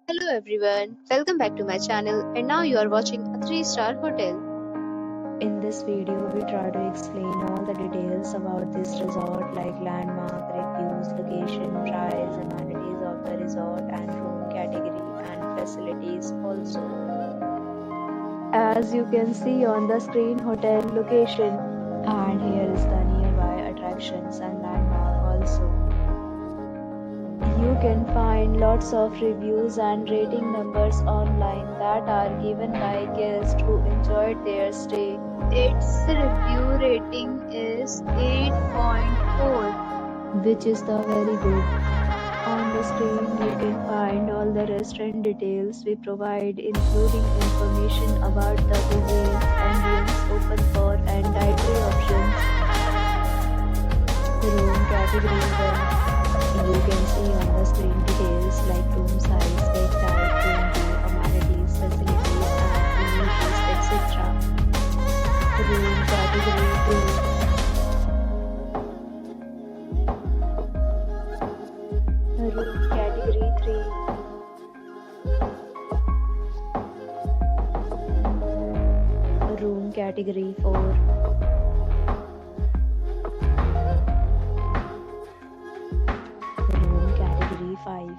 Hello everyone, welcome back to my channel and now you are watching a 3-star hotel. In this video, we try to explain all the details about this resort like landmark, reviews, location, price, amenities of the resort and room category and facilities also. As you can see on the screen, hotel location, and here is the nearby attractions and landmark also. You can find lots of reviews and rating numbers online that are given by guests who enjoyed their stay. Its review rating is 8.4, which is the very good. On the screen you can find all the restaurant details we provide, including information about the cuisine, ambience, open for and dietary options. Room category 1. You can see on the screen details like room size, bed type, room view, amenities, facilities and amenities, etc. Room category 2. Room category 3. Room category 4. Room category 5.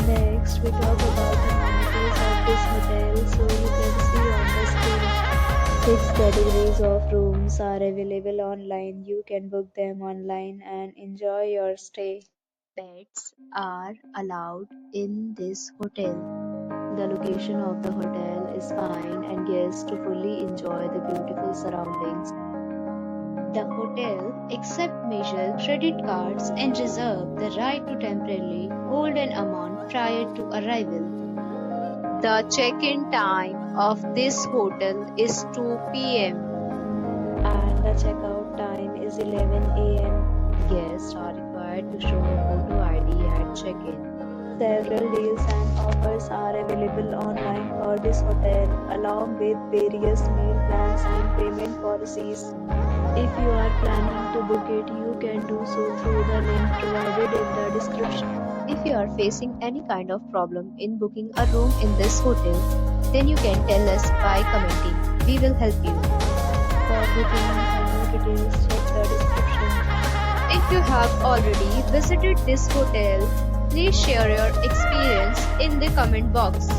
Next, we talk about the amenities of this hotel. So you can see on the screen, 6 categories of rooms are available online. You can book them online and enjoy your stay. pets are allowed in this hotel. The location of the hotel is fine and guests to fully enjoy the beautiful surroundings. The hotel accepts major credit cards and reserve the right to temporarily hold an amount prior to arrival. The check-in time of this hotel is 2 p.m. and the checkout time is 11 a.m. Guests are required to show a photo ID at check-in. Several deals and offers are available online for this hotel, along with various meal plans and payment policies. If you are planning to book it, you can do so through the link provided in the description. If you are facing any kind of problem in booking a room in this hotel, then you can tell us by commenting. We will help you. For booking and more details, check the description. If you have already visited this hotel, please share your experience in the comment box.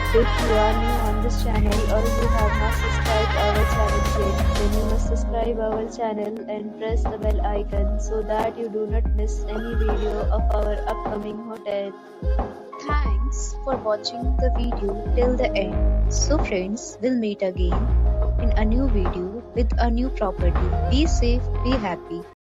If you are new on this channel or you have not subscribed our channel yet, then you must subscribe our channel and press the bell icon so that you do not miss any video of our upcoming hotel. Thanks for watching the video till the end. So friends, we'll meet again in a new video with a new property. Be safe, be happy.